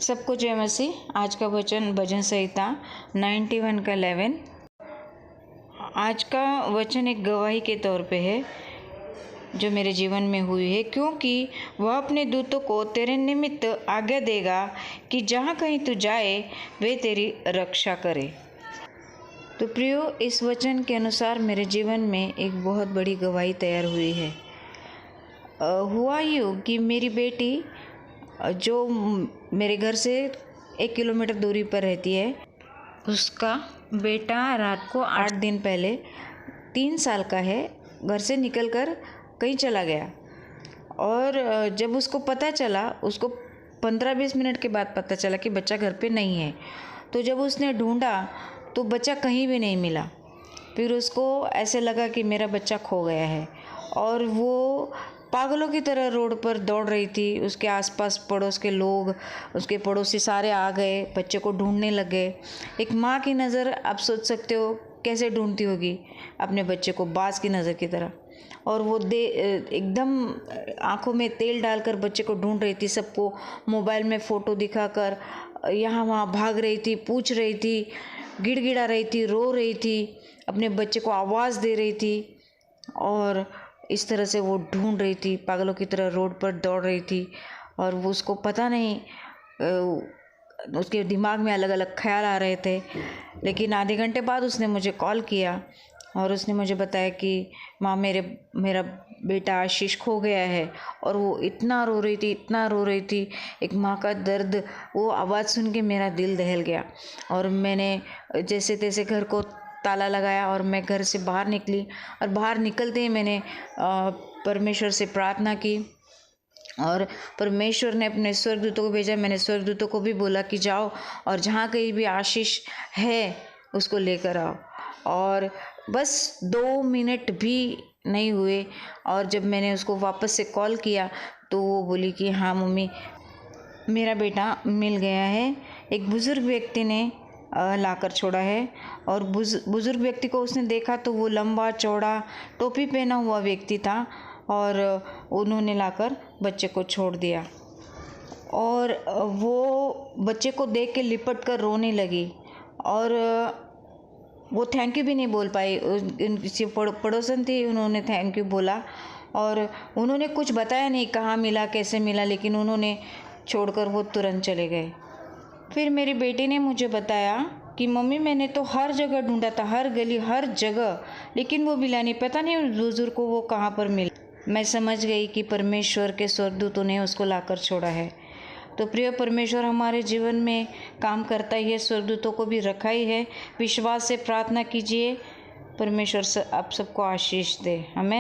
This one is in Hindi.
सबको जय मसीह। आज का वचन भजन संहिता 91 का 11। आज का वचन एक गवाही के तौर पे है जो मेरे जीवन में हुई है, क्योंकि वह अपने दूतों को तेरे निमित्त आज्ञा देगा कि जहाँ कहीं तू जाए वे तेरी रक्षा करे। तो प्रियो, इस वचन के अनुसार मेरे जीवन में एक बहुत बड़ी गवाही तैयार हुई है। हुआ यूँ कि मेरी बेटी जो मेरे घर से 1 किलोमीटर दूरी पर रहती है, उसका बेटा रात को 8 दिन पहले 3 साल का है, घर से निकलकर कहीं चला गया। और जब उसको पता चला, उसको 15-20 मिनट के बाद पता चला कि बच्चा घर पे नहीं है। तो जब उसने ढूंढा तो बच्चा कहीं भी नहीं मिला। फिर उसको ऐसे लगा कि मेरा बच्चा खो गया है, और वो पागलों की तरह रोड पर दौड़ रही थी। उसके आसपास पड़ोस के लोग, उसके पड़ोसी सारे आ गए, बच्चे को ढूंढने लग गए। एक माँ की नज़र, आप सोच सकते हो कैसे ढूंढती होगी अपने बच्चे को, बाज की नज़र की तरह। और वो एकदम आंखों में तेल डालकर बच्चे को ढूंढ रही थी, सबको मोबाइल में फ़ोटो दिखाकर यहाँ वहाँ भाग रही थी, पूछ रही थी, गिड़गिड़ा रही थी, रो रही थी, अपने बच्चे को आवाज़ दे रही थी। और इस तरह से वो ढूंढ रही थी, पागलों की तरह रोड पर दौड़ रही थी। और वो उसको पता नहीं, उसके दिमाग में अलग अलग ख्याल आ रहे थे। लेकिन आधे घंटे बाद उसने मुझे कॉल किया और उसने मुझे बताया कि माँ, मेरा बेटा आशीष खो गया है। और वो इतना रो रही थी, इतना रो रही थी। एक माँ का दर्द, वो आवाज़ सुन के मेरा दिल दहल गया। और मैंने जैसे तैसे घर को ताला लगाया और मैं घर से बाहर निकली। और बाहर निकलते ही मैंने परमेश्वर से प्रार्थना की, और परमेश्वर ने अपने स्वर्गदूतों को भेजा। मैंने स्वर्गदूतों को भी बोला कि जाओ और जहाँ कहीं भी आशीष है उसको लेकर आओ। और बस 2 मिनट भी नहीं हुए, और जब मैंने उसको वापस से कॉल किया तो वो बोली कि हाँ मम्मी, मेरा बेटा मिल गया है। एक बुज़ुर्ग व्यक्ति ने लाकर छोड़ा है। और बुज़ुर्ग व्यक्ति को उसने देखा तो वो लंबा चौड़ा टोपी पहना हुआ व्यक्ति था, और उन्होंने लाकर बच्चे को छोड़ दिया। और वो बच्चे को देख के लिपट कर रोने लगी, और वो थैंक यू भी नहीं बोल पाई। किसी पड़ोसन थी, उन्होंने थैंक यू बोला, और उन्होंने कुछ बताया नहीं कहाँ मिला, कैसे मिला, लेकिन उन्होंने छोड़कर वो तुरंत चले गए। फिर मेरी बेटी ने मुझे बताया कि मम्मी, मैंने तो हर जगह ढूंढा था, हर गली, हर जगह, लेकिन वो मिला नहीं। पता नहीं उस बुजुर्ग को वो कहाँ पर मिला। मैं समझ गई कि परमेश्वर के स्वर्गदूतों ने उसको लाकर छोड़ा है। तो प्रिय, परमेश्वर हमारे जीवन में काम करता ही है, स्वर्गदूतों को भी रखा ही है। विश्वास से प्रार्थना कीजिए, परमेश्वर आप सबको आशीष दे। हमें